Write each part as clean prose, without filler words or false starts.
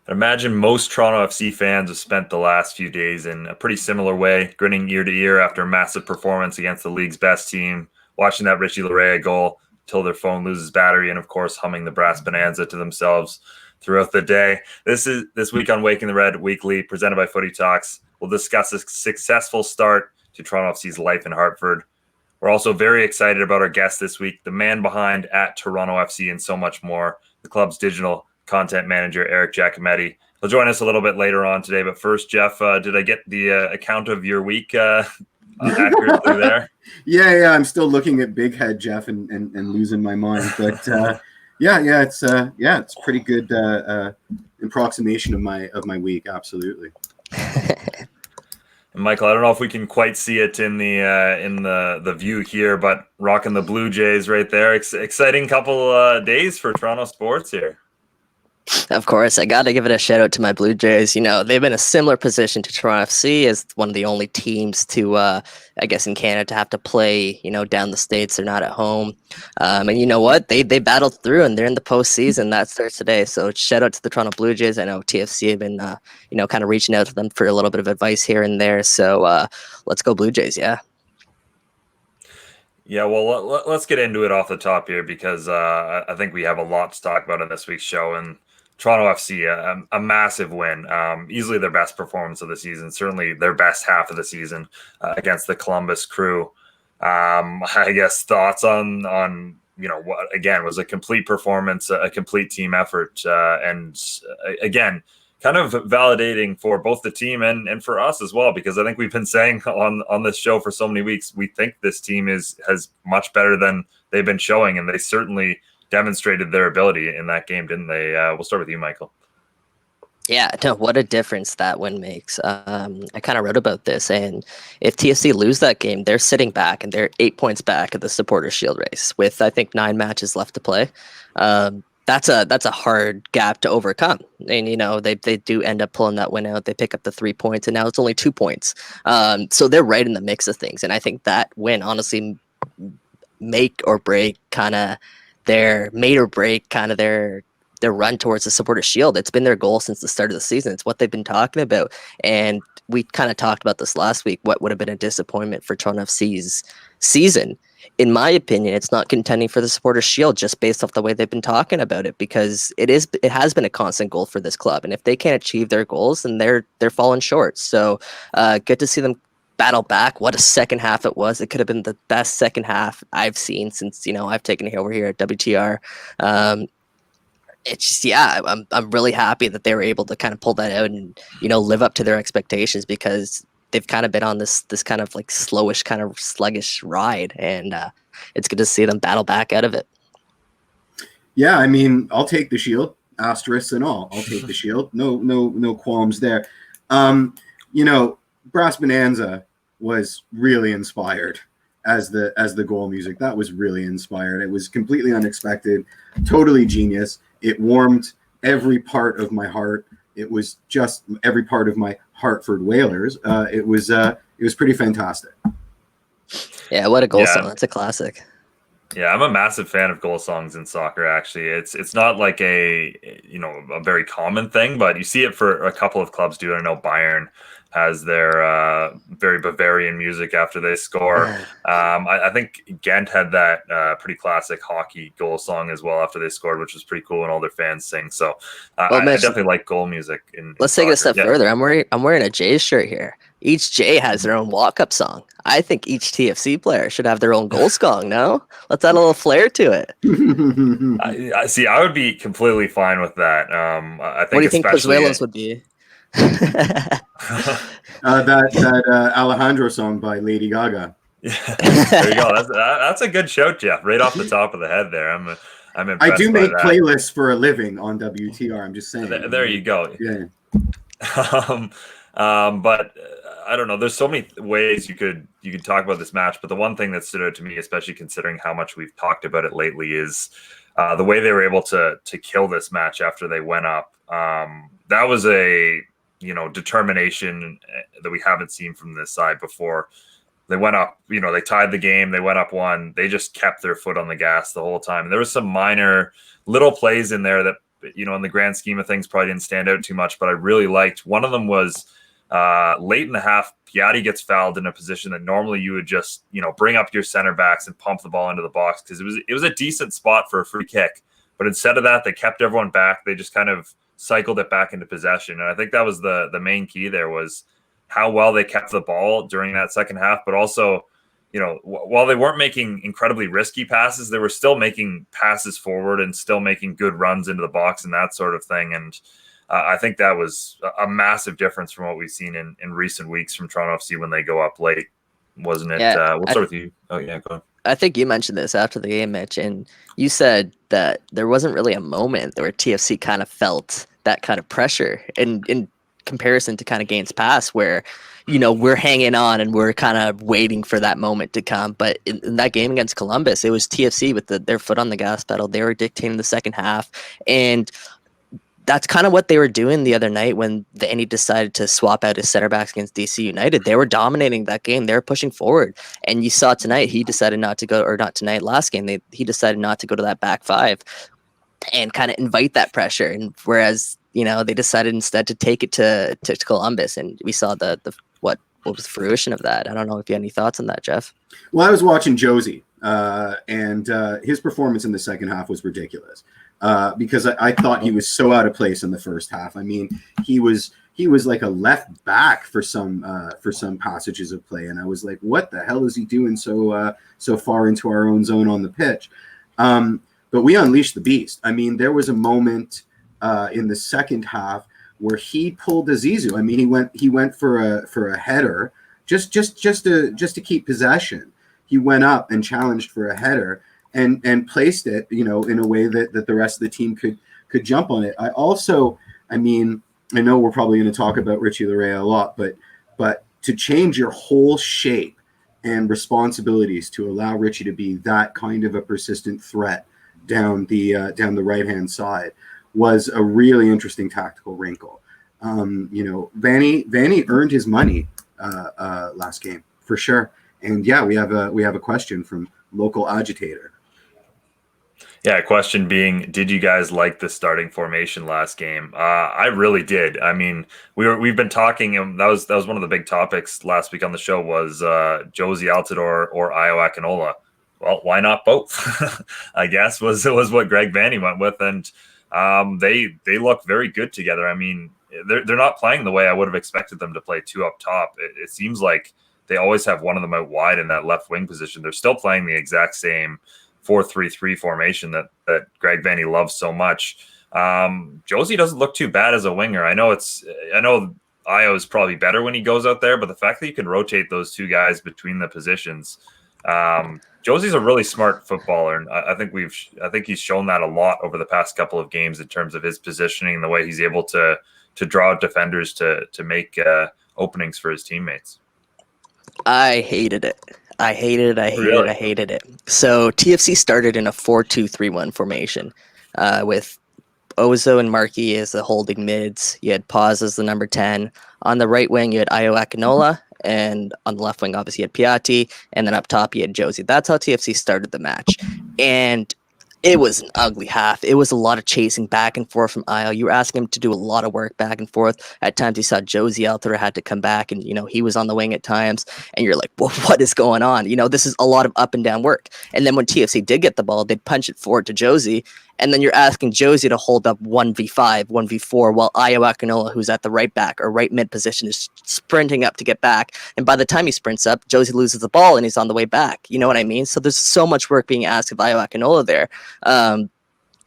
I imagine most Toronto FC fans have spent the last few days in a pretty similar way, grinning ear to ear after a massive performance against the league's best team, watching that Richie Laryea goal till their phone loses battery, and of course humming the Brass Bonanza to themselves throughout the day. This week on Waking the Red Weekly, presented by Footy Talks. We'll discuss a successful start to Toronto FC's life in Hartford. We're also very excited about our guest this week, the man behind at Toronto FC and so much more, the club's digital content manager, Eric Giacometti. He'll join us a little bit later on today. But first, Jeff, did I get the account of your week accurately there? Yeah. I'm still looking at Big Head Jeff and losing my mind. But it's pretty good approximation of my week. Absolutely. Michael, I don't know if we can quite see it in the view here, but rocking the Blue Jays right there. Exciting couple days for Toronto sports here. Of course, I got to give it a shout out to my Blue Jays. You know, they've been in a similar position to Toronto FC as one of the only teams to, I guess, in Canada to have to play, down the States. They're not at home. And you know what? They battled through and they're in the postseason. That starts today. So shout out to the Toronto Blue Jays. I know TFC have been, kind of reaching out to them for a little bit of advice here and there. So let's go Blue Jays. Yeah. Yeah, well, let's get into it off the top here because I think we have a lot to talk about in this week's show. And Toronto FC, a massive win, easily their best performance of the season, certainly their best half of the season against the Columbus Crew. I guess thoughts on what again was a complete performance, a complete team effort, and again, kind of validating for both the team and for us as well, because I think we've been saying on this show for so many weeks, we think this team has much better than they've been showing, and they certainly demonstrated their ability in that game, didn't they? We'll start with you, Michael. Yeah, no, what a difference that win makes. I kind of wrote about this, and if TFC lose that game, they're sitting back and they're 8 points back at the Supporters' Shield race with, I think, 9 matches left to play. That's a hard gap to overcome, and they do end up pulling that win out. They pick up the 3 points, and now it's only 2 points. So they're right in the mix of things, and I think that win honestly make or break kind of their run towards the Supporters' Shield. It's been their goal since the start of the season. It's what they've been talking about. And we kind of talked about this last week, what would have been a disappointment for Toronto FC's season. In my opinion, it's not contending for the Supporters' Shield just based off the way they've been talking about it, because it has been a constant goal for this club. And if they can't achieve their goals, then they're falling short. So good to see them battle back. What a second half it was. It could have been the best second half I've seen since, I've taken it over here at WTR. It's just, I'm really happy that they were able to kind of pull that out and, live up to their expectations, because they've kind of been on this kind of like slowish, kind of sluggish ride. And it's good to see them battle back out of it. Yeah, I mean, I'll take the Shield, asterisks and all. I'll take the Shield. No qualms there. Brass Bonanza was really inspired as the goal music. That was really inspired. It was completely unexpected, totally genius. It warmed every part of my heart. It was just every part of my Hartford Whalers. It was pretty fantastic. Yeah, what a goal song. That's a classic. Yeah, I'm a massive fan of goal songs in soccer. Actually, it's not like a very common thing, but you see it for a couple of clubs do. I know Bayern has their very Bavarian music after they score. I think Ghent had that pretty classic hockey goal song as well after they scored, which was pretty cool, and all their fans sing. So I definitely like goal music. Let's take it a step further. I'm wearing a Jays shirt here. Each J has their own walk-up song. I think each TFC player should have their own goal song, no? Let's add a little flair to it. I see. I would be completely fine with that. I think. What do you think Pozuelos would be? That Alejandro song by Lady Gaga. Yeah, there you go. That's a good shout, Jeff. Right off the top of the head there. I'm impressed. I do make playlists for a living on WTR. I'm just saying. There you go. Yeah. But I don't know. There's so many ways you could talk about this match, but the one thing that stood out to me, especially considering how much we've talked about it lately, is the way they were able to kill this match after they went up. That was a determination that we haven't seen from this side before. They went up, they tied the game, they went up 1. They just kept their foot on the gas the whole time. And there was some minor little plays in there that in the grand scheme of things, probably didn't stand out too much, but I really liked. One of them was late in the half, Piatti gets fouled in a position that normally you would just, bring up your center backs and pump the ball into the box because it was a decent spot for a free kick. But instead of that, they kept everyone back. They just kind of cycled it back into possession. And I think that was the main key there, was how well they kept the ball during that second half, but also, while they weren't making incredibly risky passes, they were still making passes forward and still making good runs into the box and that sort of thing. And I think that was a massive difference from what we've seen in recent weeks from Toronto FC when they go up late, wasn't it? Yeah, We'll start with you. Oh, yeah, go on. I think you mentioned this after the game, Mitch, and you said that there wasn't really a moment where TFC kind of felt that kind of pressure in comparison to kind of games past where, we're hanging on and we're kind of waiting for that moment to come. But in that game against Columbus, it was TFC with their foot on the gas pedal. They were dictating the second half. And that's kind of what they were doing the other night when Vanney decided to swap out his center backs against DC United. They were dominating that game. They were pushing forward. And you saw tonight, he decided not to go, or not tonight, last game, he decided not to go to that back five and kind of invite that pressure. And whereas, they decided instead to take it to Columbus. And we saw what was the fruition of that. I don't know if you have any thoughts on that, Jeff. Well, I was watching Jozy, and his performance in the second half was ridiculous. Because I thought he was so out of place in the first half. I mean, he was like a left back for some passages of play, and I was like, what the hell is he doing so far into our own zone on the pitch? But we unleashed the beast. I mean, there was a moment in the second half where he pulled Zizou. I mean, he went for a header just to keep possession. He went up and challenged for a header. And placed it, in a way that the rest of the team could jump on it. I know we're probably going to talk about Richie Laryea a lot, but to change your whole shape and responsibilities to allow Richie to be that kind of a persistent threat down the right hand side was a really interesting tactical wrinkle. Vanney earned his money last game for sure. And yeah, we have a question from local agitator. Yeah, question being, did you guys like the starting formation last game? I really did. I mean, we've been talking, and that was one of the big topics last week on the show was Jozy, Altidore, or Akinola. Well, why not both? I guess was what Greg Vanney went with, and they look very good together. I mean, they're not playing the way I would have expected them to play two up top. It seems like they always have one of them out wide in that left wing position. They're still playing the exact same 4-3-3 formation that Greg Vanney loves so much. Jozy doesn't look too bad as a winger. I know Io is probably better when he goes out there, but the fact that you can rotate those two guys between the positions, Jozy's a really smart footballer, and I think he's shown that a lot over the past couple of games in terms of his positioning and the way he's able to draw out defenders to make openings for his teammates. I hated it. I hated it. So TFC started in a 4-2-3-1 formation with Ozo and Markey as the holding mids. You had Paz as the number 10. On the right wing, you had Akinola, and on the left wing, obviously, you had Piatti, and then up top, you had Jozy. That's how TFC started the match. And it was an ugly half. It was a lot of chasing back and forth from Io. You were asking him to do a lot of work back and forth. At times, you saw Jozy out there had to come back, and he was on the wing at times. And you're like, well, what is going on? This is a lot of up and down work. And then when TFC did get the ball, they'd punch it forward to Jozy. And then you're asking Jozy to hold up 1v5, 1v4, while Akinola, who's at the right back or right mid position, is sprinting up to get back. And by the time he sprints up, Jozy loses the ball and he's on the way back. You know what I mean? So there's so much work being asked of Akinola there.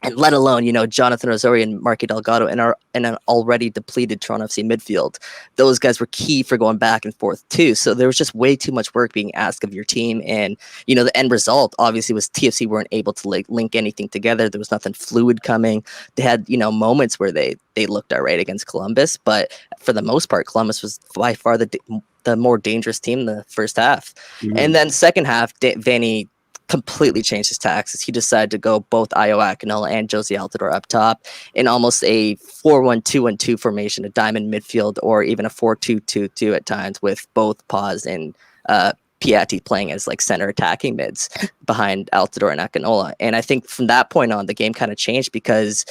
And let alone, Jonathan Osorio and Marky Delgado in an already depleted Toronto FC midfield. Those guys were key for going back and forth too. So there was just way too much work being asked of your team. And, the end result obviously was TFC weren't able to link anything together. There was nothing fluid coming. They had, moments where they looked all right against Columbus. But for the most part, Columbus was by far the more dangerous team in the first half. Mm-hmm. And then second half, Vanney completely changed his tactics. He decided to go both Akinola and Jozy Altidore up top in almost a 4-1-2-1-2 formation, a diamond midfield, or even a 4-2-2-2 at times, with both Paz and Piatti playing as center attacking mids behind Altidore and Akinola. And I think from that point on, the game kind of changed because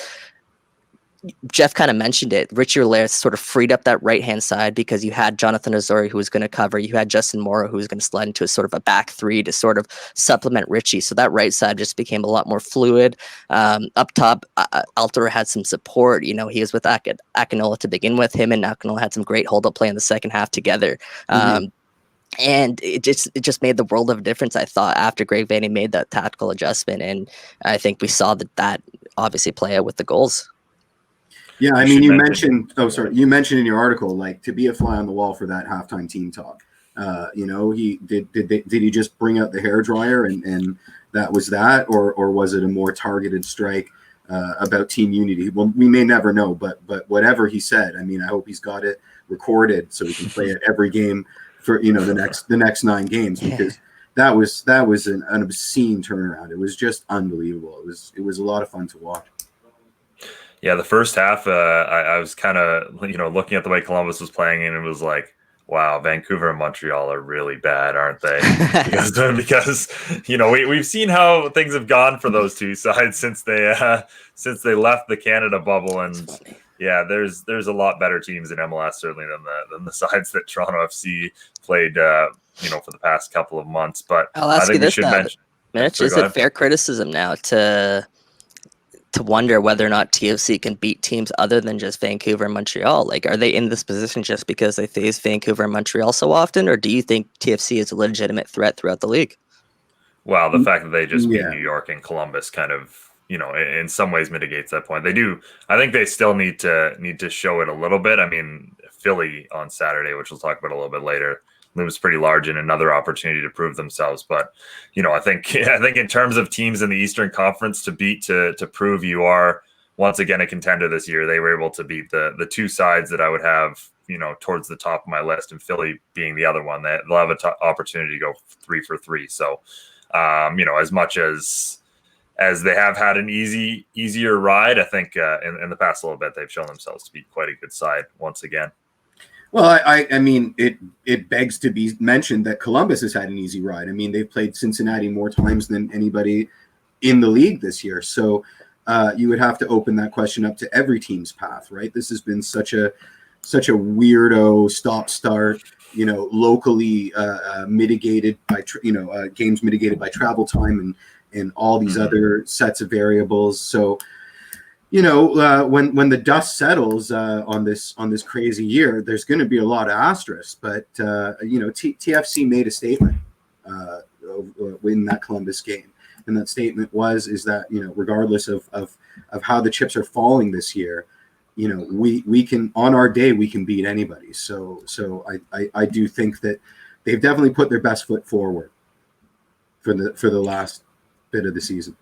Jeff kind of mentioned it. Richie Laryea sort of freed up that right-hand side because you had Jonathan Azori who was going to cover. You had Justin Morrow who was going to slide into a sort of a back three to sort of supplement Richie. So that right side just became a lot more fluid. Up top, Altidore had some support. You know, he was with Akinola to begin with. Him and Akinola had some great hold-up play in the second half together. And it just made the world of a difference, I thought, after Greg Vanney made that tactical adjustment. And I think we saw that obviously play out with the goals. Yeah, I mean, you mentioned in your article, like, to be a fly on the wall for that halftime team talk. You know, did he just bring out the hairdryer and that was that, or was it a more targeted strike about team unity? Well, we may never know, but whatever he said, I mean, I hope he's got it recorded so we can play it every game for, you know, the next 9 games, because that was an obscene turnaround. It was just unbelievable. It was a lot of fun to watch. Yeah, the first half, I was kind of, you know, looking at the way Columbus was playing, and it was like, wow, Vancouver and Montreal are really bad, aren't they? because you know, we've seen how things have gone for those two sides since they left the Canada bubble, and yeah, there's a lot better teams in MLS certainly than the sides that Toronto FC played, you know, for the past couple of months. But I'll ask I think you this we should mention. Mitch, is it fair criticism now to wonder whether or not TFC can beat teams other than just Vancouver and Montreal? Like, are they in this position just because they face Vancouver and Montreal so often, or do you think TFC is a legitimate threat throughout the league? Well, the fact that they just beat New York and Columbus kind of, you know, in some ways mitigates that point. They do. I think they still need to show it a little bit. I mean, Philly on Saturday, which we'll talk about a little bit later, looms pretty large and another opportunity to prove themselves. But, you know, I think in terms of teams in the Eastern Conference to beat, to prove you are once again a contender this year, they were able to beat the two sides that I would have, you know, towards the top of my list, and Philly being the other one. They'll have an opportunity to go 3 for 3. So, you know, as much as they have had an easier ride, I think in the past little bit, they've shown themselves to be quite a good side once again. Well, I mean, it begs to be mentioned that Columbus has had an easy ride. I mean, they've played Cincinnati more times than anybody in the league this year. So you would have to open that question up to every team's path, right? This has been such a weirdo stop-start, you know, locally mitigated by, games mitigated by travel time and all these other sets of variables. So, you know, when the dust settles on this crazy year, there's going to be a lot of asterisks. But you know, TFC made a statement in that Columbus game, and that statement is that, you know, regardless of how the chips are falling this year, you know, we can, on our day, we can beat anybody. So I do think that they've definitely put their best foot forward for the last bit of the season.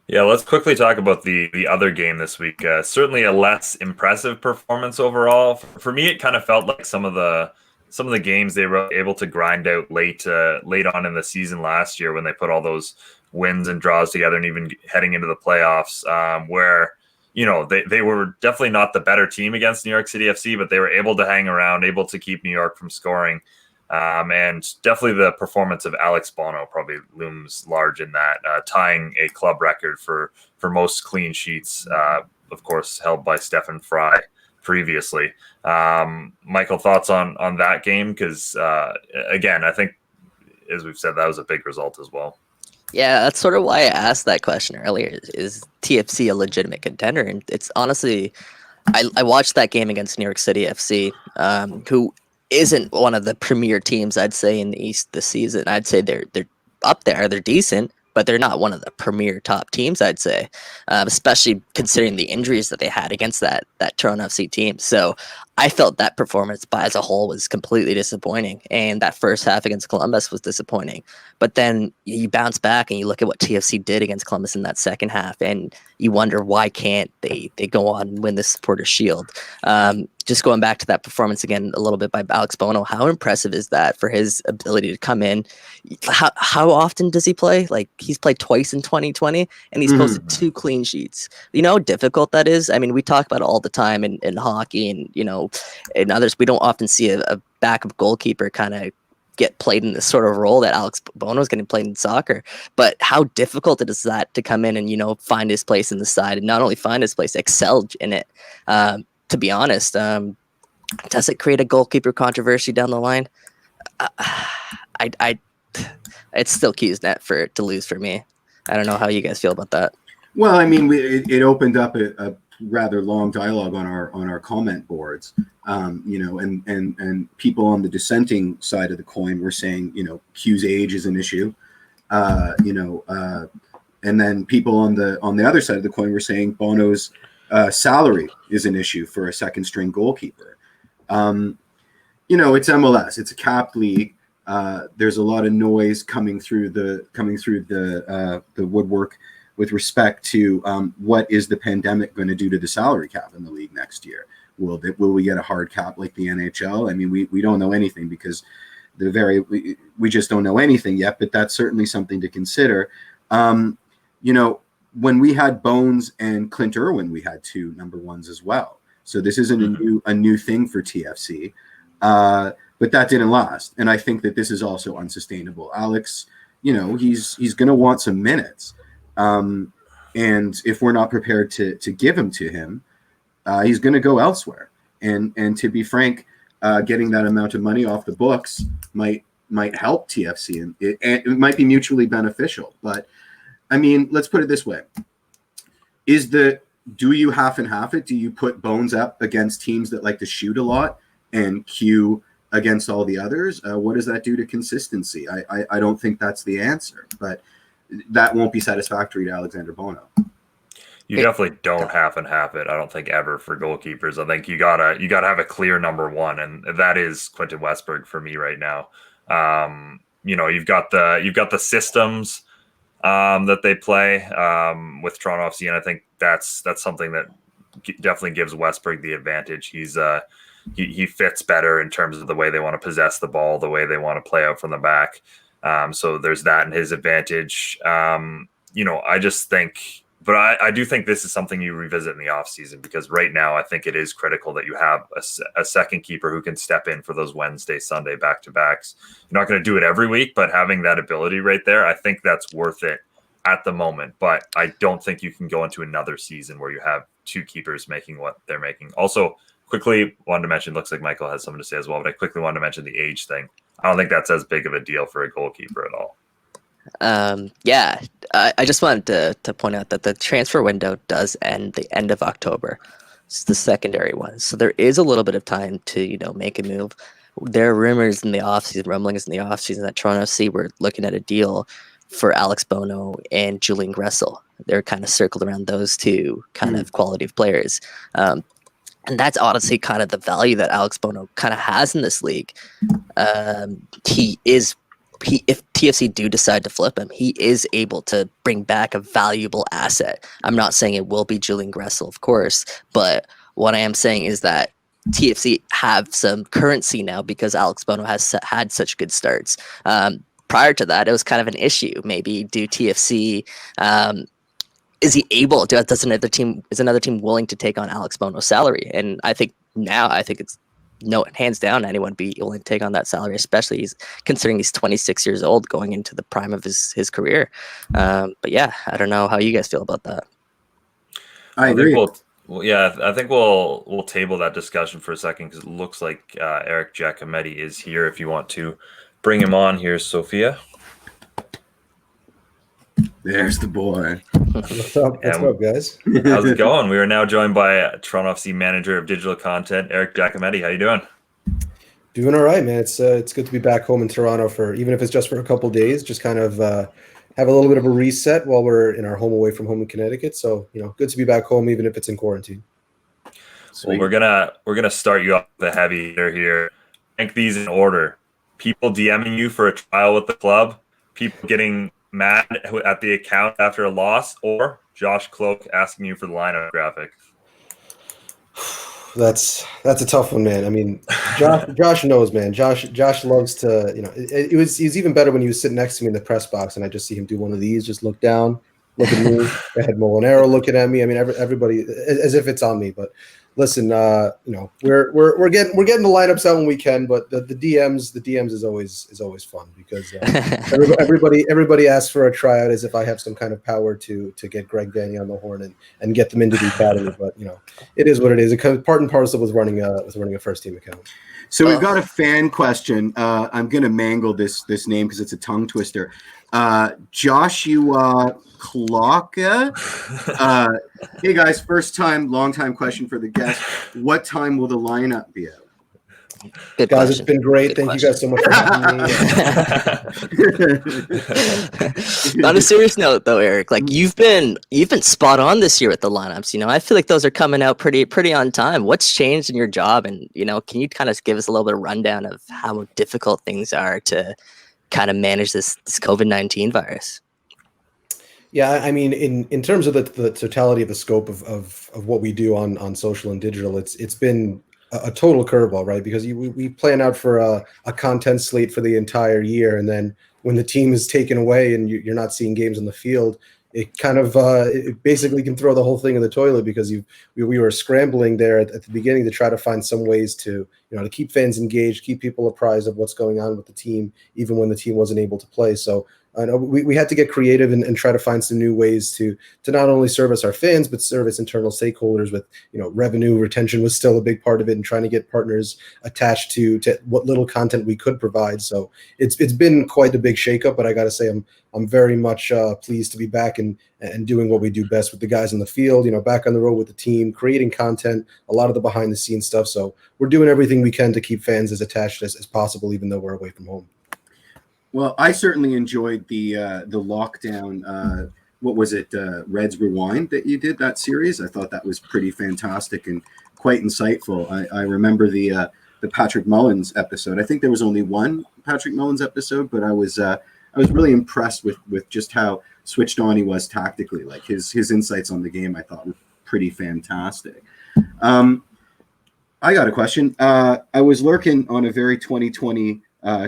Yeah, let's quickly talk about the other game this week. Certainly a less impressive performance overall. For me, it kind of felt like some of the games they were able to grind out late on in the season last year, when they put all those wins and draws together, and even heading into the playoffs, where, you know, they were definitely not the better team against New York City FC, but they were able to hang around, able to keep New York from scoring. And definitely the performance of Alex Bono probably looms large in that, tying a club record for most clean sheets, of course, held by Stefan Fry previously. Michael, thoughts on that game? Because, again, I think, as we've said, that was a big result as well. Yeah, that's sort of why I asked that question earlier. Is TFC a legitimate contender? And it's honestly, I watched that game against New York City FC, who isn't one of the premier teams, I'd say, in the East this season. I'd say they're up there. They're decent, but they're not one of the premier top teams, I'd say, especially considering the injuries that they had against that Toronto FC team. So I felt that performance as a whole was completely disappointing, and that first half against Columbus was disappointing. But then you bounce back and you look at what TFC did against Columbus in that second half, and you wonder why can't they go on and win the Supporters' Shield. Just going back to that performance again a little bit by Alex Bono, how impressive is that for his ability to come in? How often does he play? Like, he's played twice in 2020, and he's posted 2 clean sheets. You know how difficult that is? I mean, we talk about it all the time in hockey and, you know, in others. We don't often see a backup goalkeeper kind of get played in this sort of role that Alex Bono is getting played in soccer. But how difficult it is that to come in and, find his place in the side, and not only find his place, excel in it. To be honest, does it create a goalkeeper controversy down the line? It's still Q's net to lose for me. I don't know how you guys feel about that. Well, I mean, it opened up a rather long dialogue on our comment boards, and people on the dissenting side of the coin were saying, Q's age is an issue, and then people on the other side of the coin were saying Bono's salary is an issue for a second string goalkeeper. It's MLS, it's a capped league. There's a lot of noise coming through the woodwork with respect to what is the pandemic going to do to the salary cap in the league next year. Will we get a hard cap like the NHL? I mean, we don't know anything because we just don't know anything yet, but that's certainly something to consider. When we had Bones and Clint Irwin, we had 2 number ones as well. So this isn't a new thing for TFC, but that didn't last. And I think that this is also unsustainable. Alex, he's going to want some minutes. And if we're not prepared to give him to him, he's going to go elsewhere. And to be frank, getting that amount of money off the books might help TFC, and it might be mutually beneficial. But I mean, let's put it this way: do you half and half it? Do you put Bones up against teams that like to shoot a lot and Q against all the others? What does that do to consistency? I don't think that's the answer, but that won't be satisfactory to Alexander Bono. You definitely don't half and half it. I don't think ever for goalkeepers. I think you gotta have a clear number one, and that is Quentin Westbrook for me right now. You've got the systems that they play with Toronto FC, and I think that's something that definitely gives Westbrook the advantage. He fits better in terms of the way they want to possess the ball, the way they want to play out from the back. So there's that in his advantage. I just think, but I do think this is something you revisit in the offseason, because right now I think it is critical that you have a second keeper who can step in for those Wednesday, Sunday back-to-backs. You're not going to do it every week, but having that ability right there, I think that's worth it at the moment. But I don't think you can go into another season where you have 2 keepers making what they're making. Also, quickly wanted to mention, looks like Michael has something to say as well, but I quickly wanted to mention the age thing. I don't think that's as big of a deal for a goalkeeper at all. I just wanted to point out that the transfer window does end the end of October. It's the secondary one. So there is a little bit of time to, make a move. There are rumors in the offseason, rumblings in the offseason, that Toronto FC were looking at a deal for Alex Bono and Julian Gressel. They're kind of circled around those 2 kind of quality of players. And that's honestly kind of the value that Alex Bono kind of has in this league. If TFC do decide to flip him, he is able to bring back a valuable asset. I'm not saying it will be Julian Gressel, of course, but what I am saying is that TFC have some currency now because Alex Bono has had such good starts. Prior to that, it was kind of an issue. Maybe do TFC is he able to? Is another team willing to take on Alex Bono's salary? And I think it's hands down, anyone would be willing to take on that salary, especially considering he's 26 years old, going into the prime of his career. But yeah, I don't know how you guys feel about that. I agree. I think we'll table that discussion for a second, because it looks like Eric Giacometti is here. If you want to bring him on here, Sophia. There's the boy. What's up, guys? How's it going? We are now joined by Toronto FC manager of digital content, Eric Giacometti. How you doing? Doing all right, man. It's good to be back home in Toronto even if it's just for a couple of days, just kind of have a little bit of a reset while we're in our home away from home in Connecticut. So, good to be back home, even if it's in quarantine. Sweet. Well, we're gonna start you off with a heavy hitter here. Rank these in order: people DMing you for a trial with the club, people getting mad at the account after a loss, or Josh Cloak asking you for the lineup graphic. That's a tough one, man. I mean, Josh knows, man. Josh loves to, it was even better when he was sitting next to me in the press box, and I just see him do one of these, just look down, look at me. I had Molinaro looking at me. I mean, everybody as if it's on me. But listen, we're getting the lineups out when we can. But the DMs is always fun because everybody asks for a tryout as if I have some kind of power to get Greg Vanney on the horn and get them into the academy. But it is what it is. It comes part and parcel with running a first team account. So we've got a fan question. I'm going to mangle this name because it's a tongue twister. Joshua Klocka. Hey guys, first time, long time question for the guest. What time will the lineup be out? Good guys, question. It's been great. Good Thank question. you guys so much for having me. On a serious note, though, Eric, like you've been spot on this year with the lineups. I feel like those are coming out pretty on time. What's changed in your job, and can you kind of give us a little bit of rundown of how difficult things are to kind of manage this COVID-19 virus? Yeah, I mean, in terms of the totality of the scope of what we do on social and digital, it's been a total curveball, right? Because we plan out for a content slate for the entire year, and then when the team is taken away and you're not seeing games on the field, it kind of it basically can throw the whole thing in the toilet because we were scrambling there at the beginning to try to find some ways to to keep fans engaged, keep people apprised of what's going on with the team, even when the team wasn't able to play. So I know we had to get creative and try to find some new ways to not only service our fans, but service internal stakeholders with, revenue retention was still a big part of it and trying to get partners attached to what little content we could provide. So it's been quite a big shakeup, but I got to say, I'm very much pleased to be back and doing what we do best with the guys in the field, back on the road with the team, creating content, a lot of the behind the scenes stuff. So we're doing everything we can to keep fans as attached as possible, even though we're away from home. Well, I certainly enjoyed the lockdown. What was it, Reds Rewind that you did, that series? I thought that was pretty fantastic and quite insightful. I remember the Patrick Mullins episode. I think there was only one Patrick Mullins episode, but I was really impressed with just how switched on he was tactically. Like his insights on the game, I thought were pretty fantastic. I got a question. I was lurking on a very 2020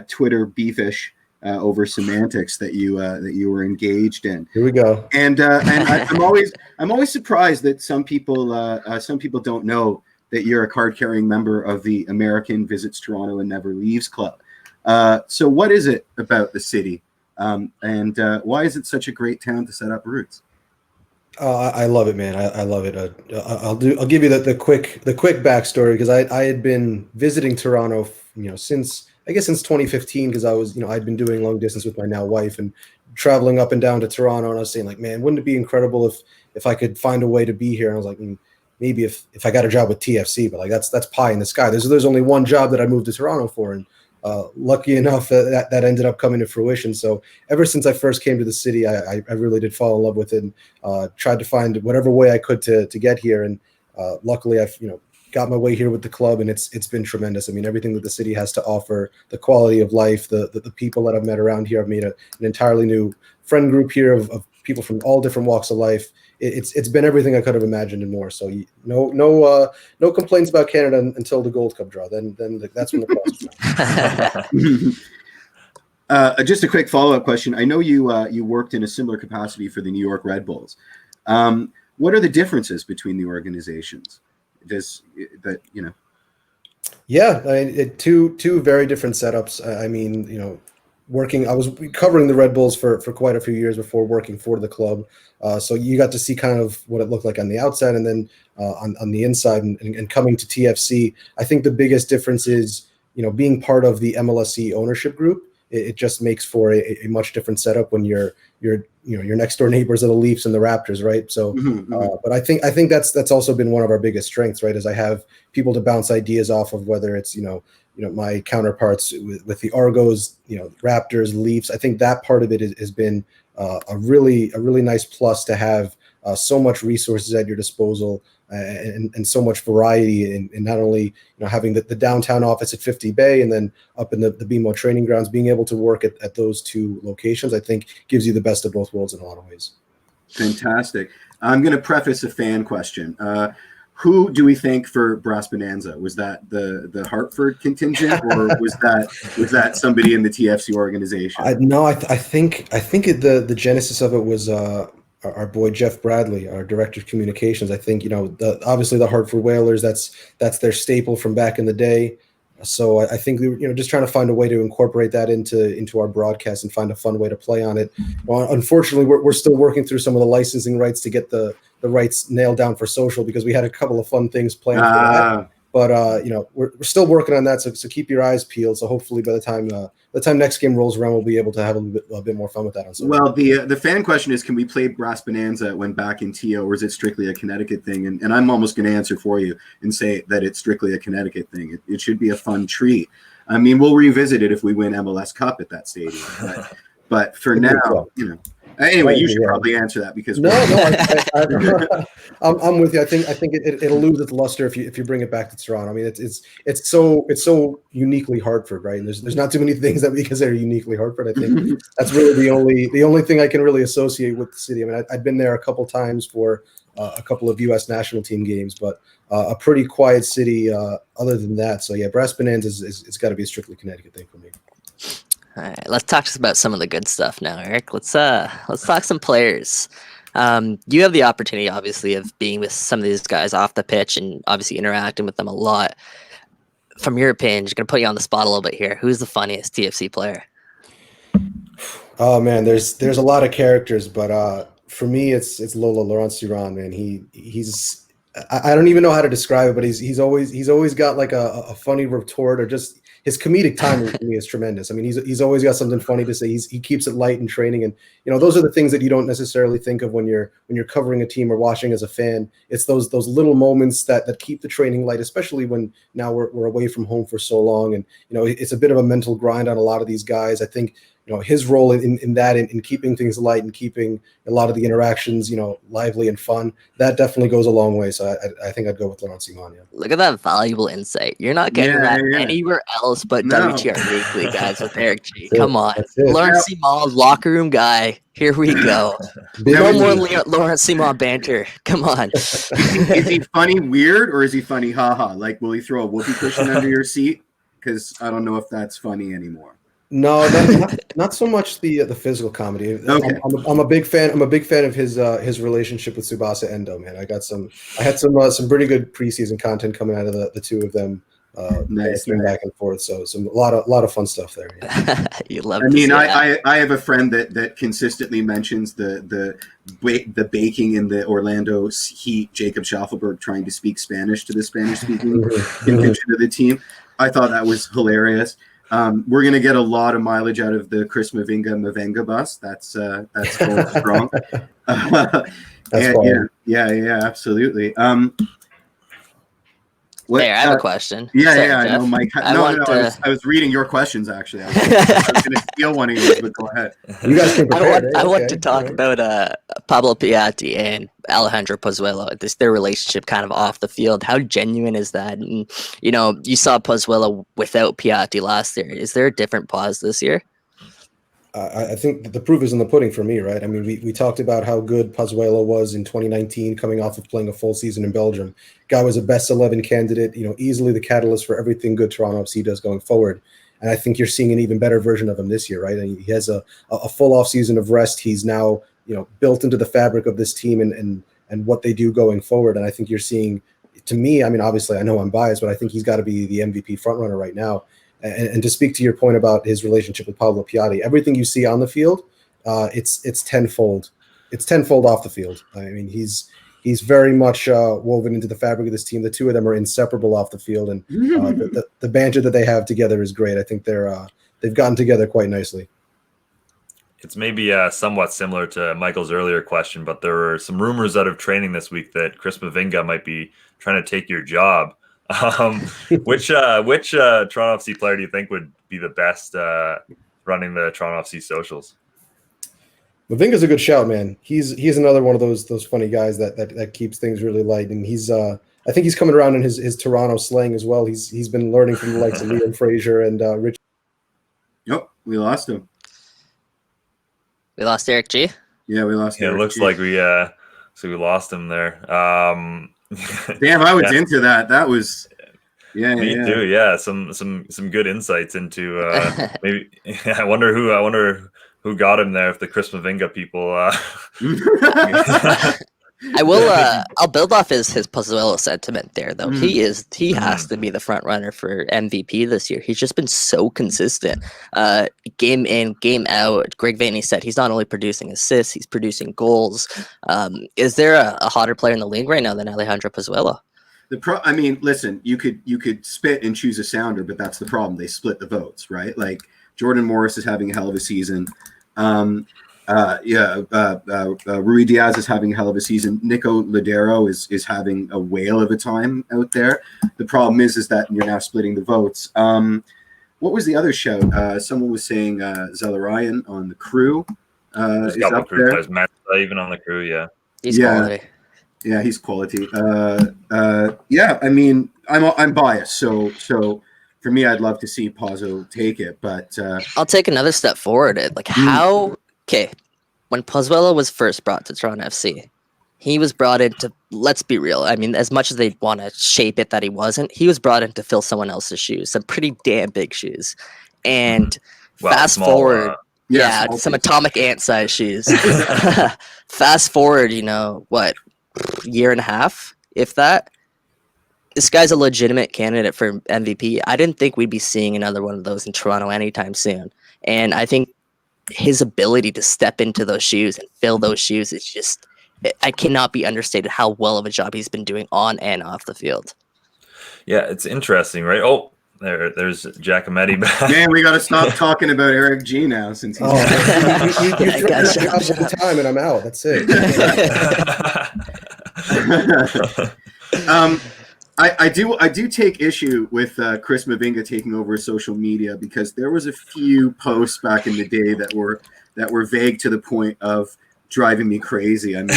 Twitter beefish over semantics that you were engaged in. Here we go. And I'm always surprised that some people don't know that you're a card-carrying member of the American Visits Toronto and Never Leaves Club. So what is it about the city, and why is it such a great town to set up roots? I love it, man. I love it. I'll give you the quick backstory because I had been visiting Toronto, since 2015 because I was, I'd been doing long distance with my now wife and traveling up and down to Toronto, and I was saying like, man, wouldn't it be incredible if I could find a way to be here? And I was like, maybe if I got a job with TFC, but like that's pie in the sky. There's only one job that I moved to Toronto for, and lucky enough that ended up coming to fruition. So ever since I first came to the city, I really did fall in love with it and tried to find whatever way I could to get here. And luckily I've, got my way here with the club, and it's been tremendous. I mean, everything that the city has to offer, the quality of life, the people that I've met around here. I've made an entirely new friend group here of people from all different walks of life. It's been everything I could have imagined and more. So no complaints about Canada until the Gold Cup draw. Then that's when the problems come. Just a quick follow-up question. I know you worked in a similar capacity for the New York Red Bulls. What are the differences between the organizations? Yeah, I mean, two very different setups. I mean, I was covering the Red Bulls for quite a few years before working for the club. So you got to see kind of what it looked like on the outside, and then on the inside, and coming to TFC. I think the biggest difference is, being part of the MLSE ownership group. It just makes for a much different setup when you're your next door neighbors are the Leafs and the Raptors, right? So, but I think that's also been one of our biggest strengths, right? Is I have people to bounce ideas off of, whether it's my counterparts with the Argos, Raptors, Leafs. I think that part of it has been a really nice plus to have so much resources at your disposal and so much variety in not only having the downtown office at 50 Bay and then up in the BMO training grounds, being able to work at those two locations, I think gives you the best of both worlds in a lot of ways. Fantastic. I'm going to preface a fan question. Who do we thank for Brass Bonanza? Was that the Hartford contingent, or was that somebody in the TFC organization? I think the genesis of it was our boy Jeff Bradley, our director of communications. I think obviously the Hartford Whalers, that's their staple from back in the day. So I think we were just trying to find a way to incorporate that into our broadcast and find a fun way to play on it. Well, unfortunately, we're still working through some of the licensing rights to get the rights nailed down for social, because we had a couple of fun things planned for that. But we're still working on that, so keep your eyes peeled. So hopefully by the time next game rolls around, we'll be able to have a bit more fun with that on social. Well, the fan question is, can we play Brass Bonanza when back in TO, or is it strictly a Connecticut thing? And I'm almost going to answer for you and say that it's strictly a Connecticut thing. It should be a fun treat. I mean, we'll revisit it if we win MLS Cup at that stadium. But for now, Anyway, you should probably answer that, because I'm with you. I think it'll lose its luster if you bring it back to Toronto. I mean, it's so uniquely Hartford, right? And there's not too many things that we consider uniquely Hartford. I think that's really the only thing I can really associate with the city. I mean, I've been there a couple times for a couple of U.S. national team games, but a pretty quiet city other than that. So yeah, Brass Bonanza it's got to be a strictly Connecticut thing for me. All right, let's talk about some of the good stuff now, Eric. Let's talk some players. You have the opportunity, obviously, of being with some of these guys off the pitch and obviously interacting with them a lot. From your opinion, just gonna put you on the spot a little bit here. Who's the funniest TFC player? Oh man, there's a lot of characters, but for me, it's Laurent Ciron, man. He's I don't even know how to describe it, but he's always got like a funny retort, or just his comedic timing for me is tremendous. I mean, he's always got something funny to say. He keeps it light in training, and those are the things that you don't necessarily think of when you're covering a team or watching as a fan. It's those little moments that keep the training light, especially when now we're away from home for so long, and it's a bit of a mental grind on a lot of these guys. I think his role in that, in keeping things light and keeping a lot of the interactions, lively and fun, that definitely goes a long way. So I think I'd go with Laurent Ciron. Yeah. Look at that valuable insight. You're not getting that anywhere else but WTR Weekly, guys, with Eric G. Come on. Laurent Ciron, locker room guy. Here we go. No more Laurent Ciron banter. Come on. Is he funny weird, or is he funny haha? Like, will he throw a whoopee cushion under your seat? Because I don't know if that's funny anymore. No, not so much the physical comedy. Okay. I'm a big fan. I'm a big fan of his relationship with Tsubasa Endo, man. I had some pretty good preseason content coming out of the two of them. Nice. Back and forth. So a lot of fun stuff there. Yeah. You love. I have a friend that consistently mentions the baking in the Orlando Heat. Jacob Schaffelberg trying to speak Spanish to the Spanish speaking contingent of the team. I thought that was hilarious. We're going to get a lot of mileage out of the Chris Mavinga bus. That's going strong. Yeah, absolutely. I have a question. I know, Mike. I was reading your questions, actually. I was going to steal one of yours, but go ahead. You guys can prepare. I want to talk about Pablo Piatti and Alejandro Pozuelo. Their relationship kind of off the field. How genuine is that? And, you saw Pozuelo without Piatti last year. Is there a different pause this year? I think the proof is in the pudding for me, right? I mean, we talked about how good Pozuelo was in 2019, coming off of playing a full season in Belgium. Guy was a best 11 candidate, easily the catalyst for everything good Toronto FC does going forward. And I think you're seeing an even better version of him this year, right? And he has a full off season of rest. He's now, built into the fabric of this team and what they do going forward. And I think you're seeing, to me, I mean, obviously I know I'm biased, but I think he's got to be the MVP frontrunner right now. And to speak to your point about his relationship with Pablo Piatti, everything you see on the field, it's tenfold. It's tenfold off the field. I mean, he's very much woven into the fabric of this team. The two of them are inseparable off the field, and the banter that they have together is great. I think they've gotten together quite nicely. It's maybe somewhat similar to Michael's earlier question, but there were some rumors out of training this week that Chris Mavinga might be trying to take your job. Which Toronto FC player do you think would be the best running the Toronto FC socials? Mavinga's a good shout, man. He's another one of those funny guys that keeps things really light, and I think he's coming around in his Toronto slang as well. He's been learning from the likes of Liam Fraser and Richie. Yep, we lost him. We lost Eric G. Yeah, we lost. Yeah, it looks like we lost him there. Damn, I was into that. That was me too. Yeah, some good insights into maybe. I wonder who who got him there if the Chris Mavinga people. I will. I'll build off his Pozuelo sentiment there, though. He has to be the front runner for MVP this year. He's just been so consistent, game in, game out. Greg Vanney said he's not only producing assists, he's producing goals. Is there a hotter player in the league right now than Alejandro Pozuelo? I mean, listen, you could spit and choose a sounder, but that's the problem. They split the votes, right? Like Jordan Morris is having a hell of a season. Rui Diaz is having a hell of a season. Nico Ladero is having a whale of a time out there. The problem is that you're now splitting the votes. What was the other show? Someone was saying Zelarayan on the crew. Is up crew there. Players, even on the crew, yeah. He's quality. Yeah, he's quality. I mean, I'm biased, so for me, I'd love to see Pazzo take it, but I'll take another step forward. Like how? Okay, when Pozuelo was first brought to Toronto FC, he was brought in to, let's be real. I mean, as much as they want to shape it that he wasn't, he was brought in to fill someone else's shoes, some pretty damn big shoes. And fast forward, some atomic ant size shoes. Fast forward, year and a half, if that. This guy's a legitimate candidate for MVP. I didn't think we'd be seeing another one of those in Toronto anytime soon. And I think his ability to step into those shoes and fill those shoes is just, I cannot be understated how well of a job he's been doing on and off the field. Yeah, it's interesting, right? Oh, there's Giacometti back. Man, we got to stop talking about Eric G now since he's all the time and I'm out. That's it. I do take issue with Chris Mavinga taking over social media, because there was a few posts back in the day that were vague to the point of driving me crazy. I mean,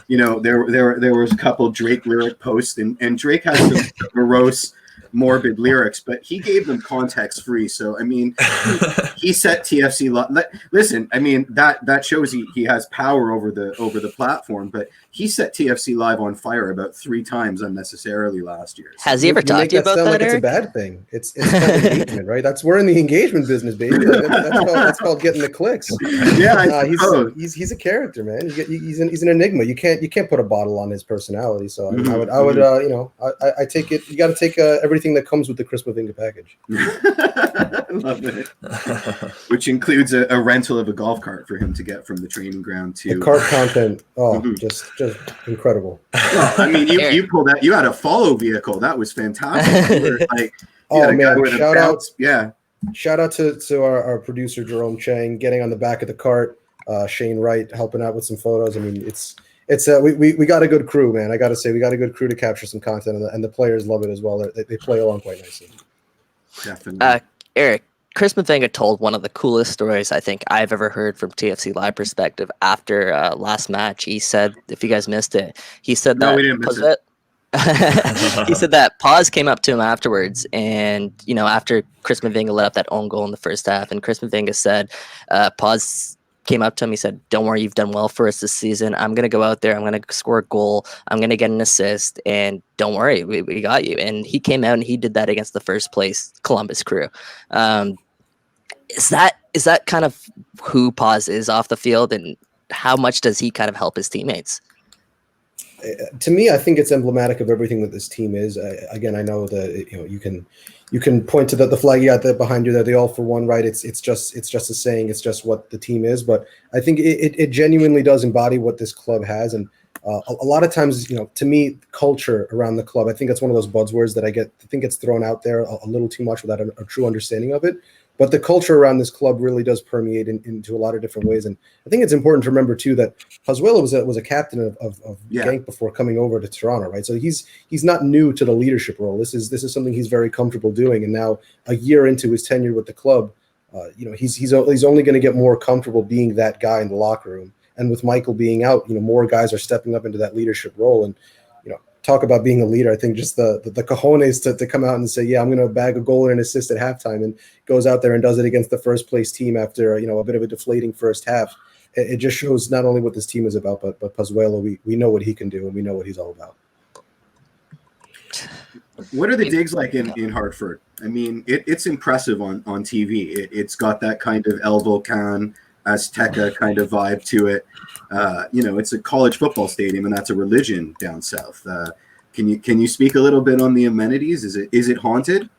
there was a couple Drake lyric posts, and Drake has some morose, morbid lyrics, but he gave them context free. So I mean, he set TFC. Listen, I mean that shows he has power over the platform, but he set TFC Live on fire about 3 times unnecessarily last year. Has he ever talked to you about that? Like it's a bad thing. It's kind of engagement, right? We're in the engagement business, baby. That's called getting the clicks. Yeah, he's a character, man. He's an enigma. You can't put a bottle on his personality. So I I take it. You got to take everything that comes with the Chris Mavinga package. I love it. Which includes a rental of a golf cart for him to get from the training ground to the cart content. Oh, just incredible. Well, I mean, you pulled that. You had a follow vehicle. That was fantastic. Shout out to our producer Jerome Chang getting on the back of the cart. Shane Wright helping out with some photos. I mean, we got a good crew, man. I got to say, we got a good crew to capture some content, and the players love it as well. They play along quite nicely. Definitely. Eric, Chris Mavinga told one of the coolest stories I think I've ever heard from TFC Live perspective after last match. He said, if you guys missed it, he said that. No, we didn't miss it. He said that Paz came up to him afterwards, and after Chris Mavinga let up that own goal in the first half, and Chris Mavinga said, Paz came up to him. He said, "Don't worry, you've done well for us this season. I'm gonna go out there. I'm gonna score a goal. I'm gonna get an assist, and don't worry, we got you." And he came out and he did that against the first place Columbus Crew. Is that kind of who Paz is off the field, and how much does he kind of help his teammates? To me, I think it's emblematic of everything that this team is. Again, I know that you can point to the flag you got there behind you, that the all for one, right? It's just a saying. It's just what the team is. But I think it genuinely does embody what this club has. And a lot of times, to me, culture around the club, I think it's one of those buzzwords that I think gets thrown out there a little too much without a true understanding of it. But the culture around this club really does permeate into a lot of different ways. And I think it's important to remember, too, that Pozuelo was a captain of Genk before coming over to Toronto, right? So he's not new to the leadership role. This is something he's very comfortable doing. And now, a year into his tenure with the club, he's only going to get more comfortable being that guy in the locker room. And with Michael being out, more guys are stepping up into that leadership role. And talk about being a leader. I think just the cojones to come out and say, yeah, I'm going to bag a goal and an assist at halftime, and goes out there and does it against the first place team after, a bit of a deflating first half. It just shows not only what this team is about, but Pozuelo, we know what he can do, and we know what he's all about. What are the digs like in Hartford? I mean, it's impressive on TV. It's got that kind of El Volcan, Azteca kind of vibe to it. It's a college football stadium, and that's a religion down south. Can you speak a little bit on the amenities? Is it haunted?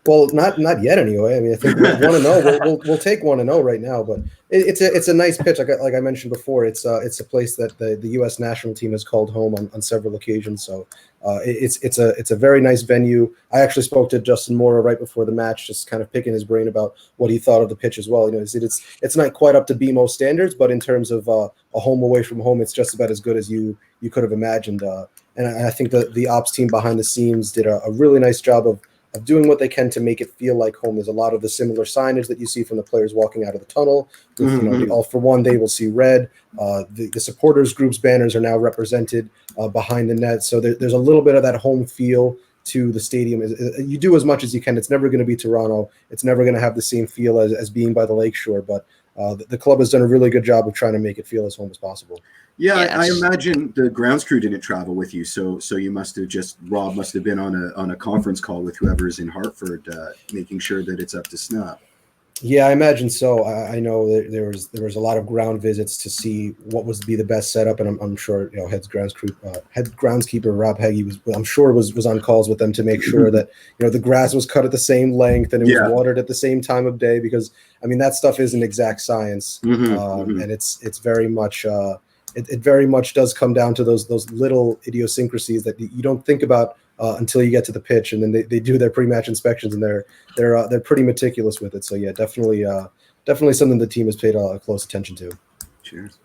Well, not yet anyway. I mean, I think 1-0. We'll take 1-0 right now, but it's a nice pitch. Like I mentioned before, it's a place that the U.S. national team has called home on several occasions. So it's a very nice venue. I actually spoke to Justin Mora right before the match, just kind of picking his brain about what he thought of the pitch as well. It's not quite up to BMO standards, but in terms of a home away from home, it's just about as good as you could have imagined. And I think the ops team behind the scenes did a really nice job of doing what they can to make it feel like home. There's a lot of the similar signage that you see from the players walking out of the tunnel. With, the All for One, they will see red. The supporters group's banners are now represented behind the net. So there's a little bit of that home feel to the stadium. You do as much as you can. It's never going to be Toronto. It's never going to have the same feel as being by the lakeshore. But the club has done a really good job of trying to make it feel as home as possible. Yeah, I imagine the grounds crew didn't travel with you, so you must have Rob must have been on a conference call with whoever's in Hartford, making sure that it's up to snuff. Yeah, I imagine so. I know that there was a lot of ground visits to see what was to be the best setup, and I'm sure head groundskeeper Rob Heggie was on calls with them to make sure that the grass was cut at the same length and it was watered at the same time of day, because I mean that stuff is an exact science, and it's very much. It very much does come down to those little idiosyncrasies that you don't think about until you get to the pitch, and then they do their pre-match inspections, and they're pretty meticulous with it. So yeah, definitely something the team has paid close attention to. Cheers.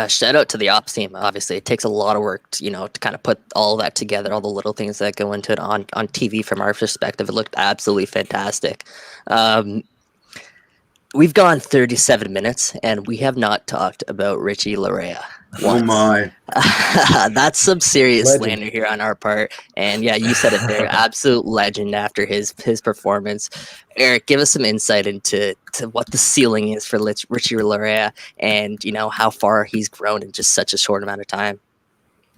Shout out to the ops team. Obviously, it takes a lot of work to kind of put all that together, all the little things that go into it on TV. From our perspective, it looked absolutely fantastic. We've gone 37 minutes, and we have not talked about Richie Laryea. Oh my! That's some serious Legend. slander here on our part. And yeah, you said it there. Absolute legend after his performance. Eric, give us some insight into what the ceiling is for Richie Laryea, and how far he's grown in just such a short amount of time.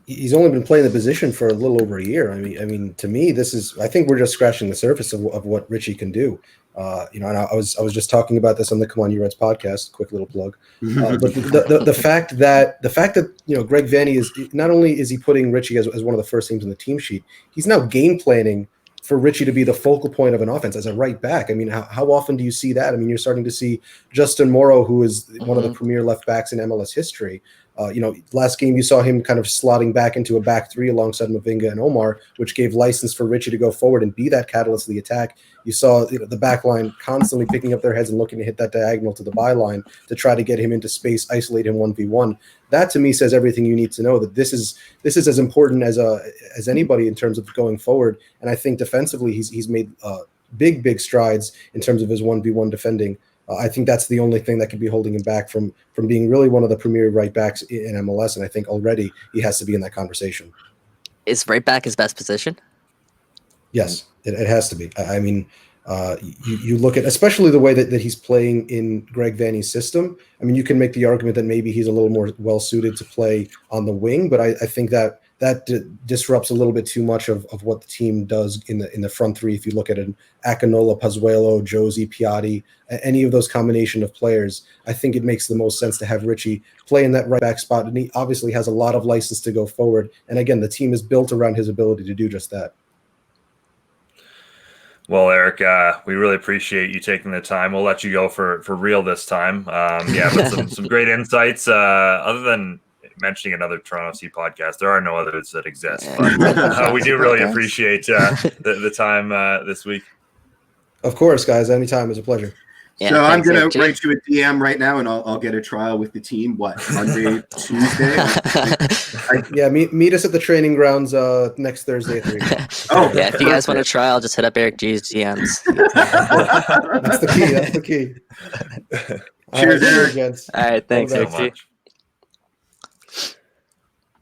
He's only been playing the position for a little over a year. I mean, to me, I think we're just scratching the surface of what Richie can do. And I was just talking about this on the Come On You Reds podcast. Quick little plug. But the fact that Greg Vanney is not only is he putting Richie as one of the first names on the team sheet, he's now game planning for Richie to be the focal point of an offense as a right back. I mean, how often do you see that? I mean, you're starting to see Justin Morrow, who is one of the premier left backs in MLS history. Last game you saw him kind of slotting back into a back three alongside Mavinga and Omar, which gave license for Richie to go forward and be that catalyst of the attack. You saw the back line constantly picking up their heads and looking to hit that diagonal to the byline to try to get him into space, isolate him 1v1. That to me says everything you need to know, that this is as important as anybody in terms of going forward. And I think defensively he's made big strides in terms of his 1v1 defending. I think that's the only thing that could be holding him back from being really one of the premier right backs in MLS. And I think already he has to be in that conversation. Is right back his best position? Yes, it has to be. I mean, you look at, especially the way that he's playing in Greg Vanney's system. I mean, you can make the argument that maybe he's a little more well-suited to play on the wing, but I think that disrupts a little bit too much of what the team does in the front three. If you look at an Akinola, Pozuelo, Jozy, Piatti, any of those combination of players, I think it makes the most sense to have Richie play in that right back spot. And he obviously has a lot of license to go forward. And again, the team is built around his ability to do just that. Well, Eric, we really appreciate you taking the time. We'll let you go for real this time. But some great insights. Other than mentioning another Toronto FC podcast, there are no others that exist. But we do really appreciate the time this week. Of course, guys. Anytime is a pleasure. Yeah, so I'm going to write you a DM right now, and I'll get a trial with the team. What, Monday, Tuesday? Meet us at the training grounds next Thursday at 3. Yeah, if you guys want to try, I'll just hit up Eric G's DMs. That's the key. Cheers, Eric. Gents. All right, thanks, Eric G.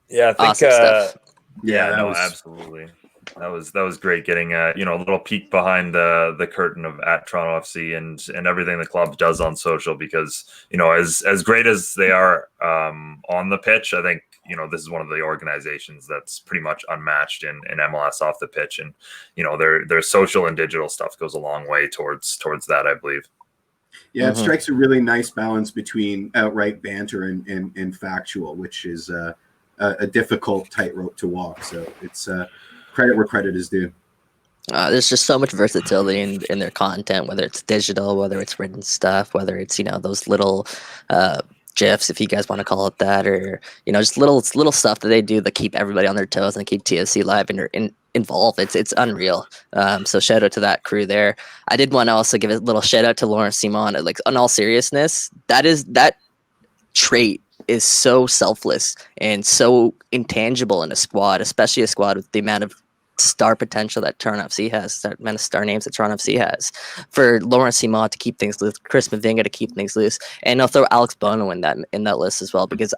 Yeah, I think. Awesome stuff. Absolutely. That was great getting a little peek behind the curtain at Toronto FC and everything the club does on social, because as great as they are on the pitch, I think this is one of the organizations that's pretty much unmatched in MLS off the pitch, and their social and digital stuff goes a long way towards that, I believe. Yeah, it strikes a really nice balance between outright banter and factual, which is a difficult tightrope to walk. So it's credit where credit is due. There's just so much versatility in their content, whether it's digital, whether it's written stuff, whether it's those little GIFs, if you guys want to call it that, or just little stuff that they do that keep everybody on their toes and keep TFC live and involved. It's unreal. So shout out to that crew there. I did want to also give a little shout out to Lawrence Simon. Like, in all seriousness, that trait is so selfless and so intangible in a squad, especially a squad with the amount of star potential that Toronto FC has, the amount of star names that Toronto FC has. For Lawrence Simon to keep things loose, Chris Mavinga to keep things loose, and I'll throw Alex Bono in that list as well, because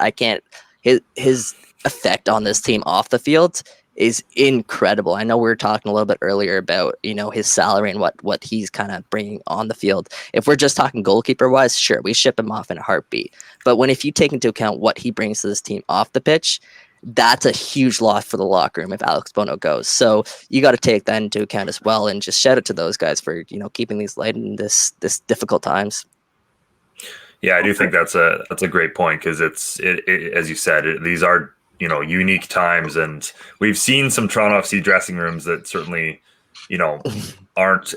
his effect on this team off the field is incredible. I know we were talking a little bit earlier about his salary and what he's kind of bringing on the field. If we're just talking goalkeeper wise, sure, we ship him off in a heartbeat. But if you take into account what he brings to this team off the pitch, that's a huge loss for the locker room if Alex Bono goes. So you got to take that into account as well, and just shout out to those guys for keeping these light in this difficult times. Yeah, I do think that's a great point, because it's as you said, these are unique times, and we've seen some Toronto FC dressing rooms that certainly aren't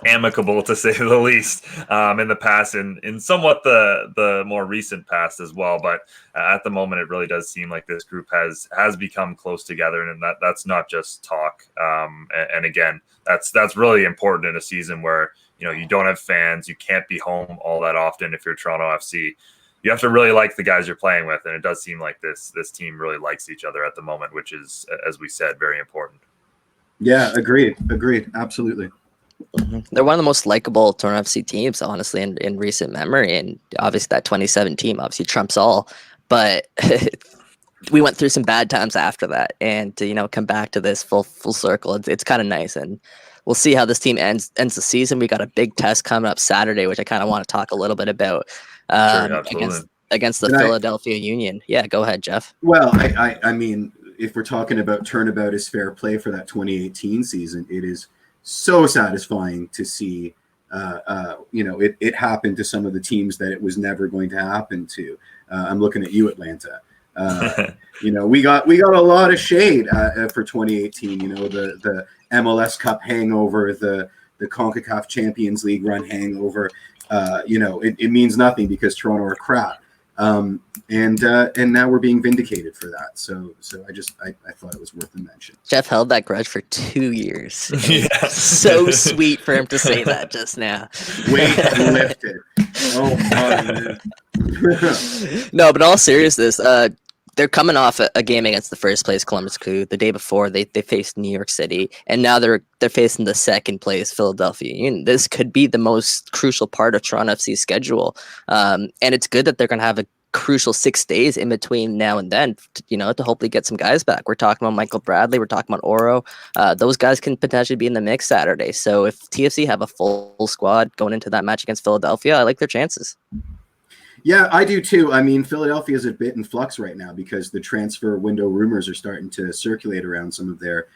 amicable, to say the least, in the past, and in somewhat the more recent past as well. But at the moment, it really does seem like this group has become close together, and that's not just talk. And again, that's really important in a season where you don't have fans, you can't be home all that often. If you're Toronto FC, you have to really like the guys you're playing with, and it does seem like this team really likes each other at the moment, which is, as we said, very important. Yeah, agreed, absolutely. They're one of the most likable Toronto FC teams, honestly, in recent memory, and obviously that 2017 team obviously trumps all. But we went through some bad times after that, and to come back to this full circle, it's kind of nice. And we'll see how this team ends the season. We got a big test coming up Saturday, which I kind of want to talk a little bit about. Against the Philadelphia Union. Yeah, go ahead, Jeff. Well, I mean, if we're talking about turnabout is fair play for that 2018 season, it is so satisfying to see. It happened to some of the teams that it was never going to happen to. I'm looking at you, Atlanta. We got a lot of shade for 2018. The MLS Cup hangover, the CONCACAF Champions League run hangover. It means nothing because Toronto are crap. And now we're being vindicated for that. So I thought it was worth a mention. Jeff held that grudge for 2 years. Yeah. So sweet for him to say that just now. Weight lifted. Oh, God. No, but in all seriousness, they're coming off a game against the first place Columbus Crew. The day before, they faced New York City, and now they're facing the second place Philadelphia Union. This could be the most crucial part of Toronto FC's schedule, and it's good that they're going to have a crucial 6 days in between now and then, to hopefully get some guys back. We're talking about Michael Bradley, we're talking about Oro. Those guys can potentially be in the mix Saturday. So if TFC have a full squad going into that match against Philadelphia, I like their chances. Yeah, I do too. I mean, Philadelphia is a bit in flux right now because the transfer window rumors are starting to circulate around some of their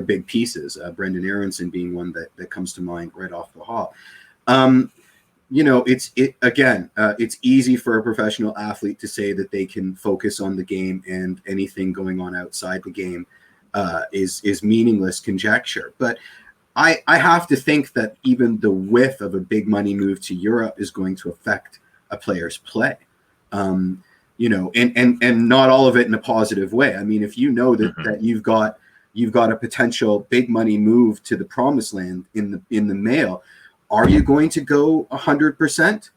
big pieces. Brendan Aronson being one that comes to mind right off the hop. It's easy for a professional athlete to say that they can focus on the game, and anything going on outside the game is meaningless conjecture. But I have to think that even the whiff of a big money move to Europe is going to affect a player's play, and not all of it in a positive way. I mean, if you know that you've got a potential big money move to the promised land in the mail, are you going to go 100%?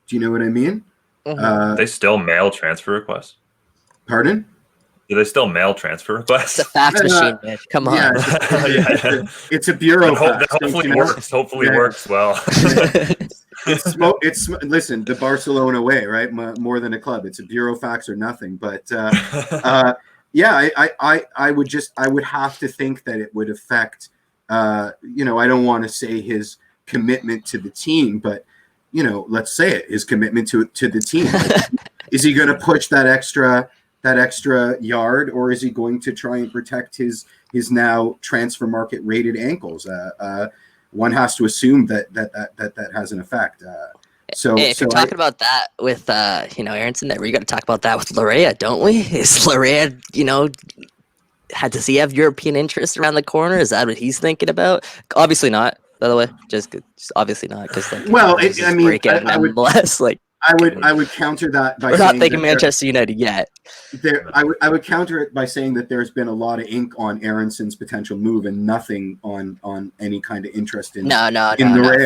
Do you know what I mean? They still mail transfer requests. Pardon? Do they still mail transfer requests? It's a fax machine, man. Come on. Yeah, it's a bureau fax. Hopefully works well. Listen, the Barcelona way, right? More than a club. It's a bureau fax or nothing. But I would have to think that it would affect. I don't want to say his commitment to the team, but let's say it, his commitment to the team. Is he going to push that extra that extra yard, or is he going to try and protect his now transfer market rated ankles? One has to assume that has an effect. If you're talking about that with Aronson, that we got to talk about that with Laryea, don't we? Is Laryea, does he have European interests around the corner? Is that what he's thinking about? Obviously not. By the way, just obviously not, because breakout MLS. I would counter that by we're not thinking Manchester United yet. I would counter it by saying that there's been a lot of ink on Aronson's potential move and nothing on any kind of interest in. No,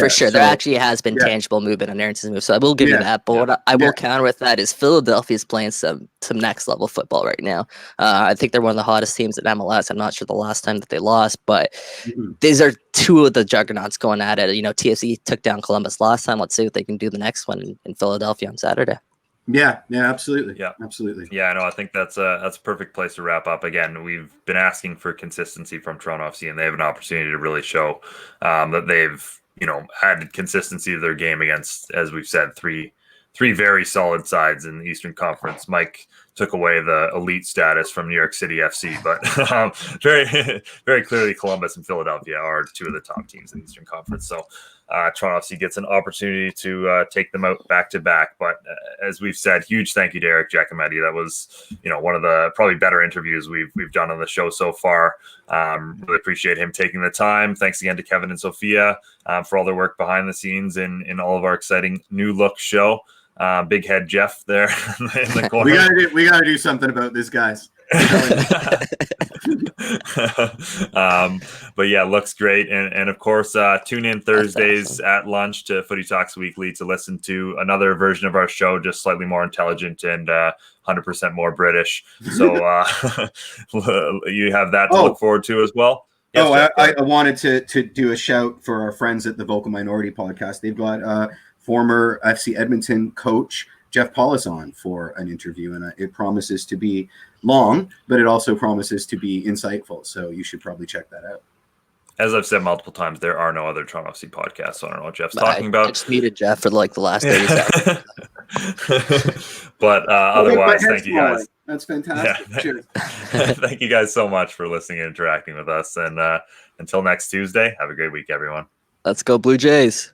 for sure. There actually has been tangible movement on Aronson's move, so I will give you that. But what I will counter with that is Philadelphia's playing some next level football right now. I think they're one of the hottest teams in MLS. I'm not sure the last time that they lost, but these are two of the juggernauts going at it. TFC took down Columbus last time. Let's see what they can do the next one in Philadelphia on Saturday. Yeah, absolutely. Yeah, absolutely. Yeah, I think that's a perfect place to wrap up. Again, we've been asking for consistency from Toronto FC, and they have an opportunity to really show that they've had consistency of their game against, as we've said, three very solid sides in the Eastern Conference. Mike took away the elite status from New York City FC, but very, very clearly Columbus and Philadelphia are two of the top teams in the Eastern Conference. So Toronto FC gets an opportunity to take them out back to back. But as we've said, huge thank you to Eric Giacometti. That was, one of the probably better interviews we've done on the show so far. Really appreciate him taking the time. Thanks again to Kevin and Sophia for all their work behind the scenes in all of our exciting new look show. Big head Jeff there in the corner. We gotta do something about this, guys. But yeah, looks great. And of course, tune in Thursdays at lunch to Footy Talks Weekly to listen to another version of our show, just slightly more intelligent and 100% more British. So you have that to look forward to as well. Yes, I wanted to do a shout for our friends at the Vocal Minority Podcast. They've got former FC Edmonton coach Jeff Paulus on for an interview, and it promises to be long, but it also promises to be insightful. So you should probably check that out. As I've said multiple times, there are no other Toronto FC podcasts, so I don't know what Jeff's talking about. I just muted Jeff for the last 30 seconds. But otherwise, thank you guys. That's fantastic. Yeah. Cheers. Thank you guys so much for listening and interacting with us. And until next Tuesday, have a great week, everyone. Let's go Blue Jays.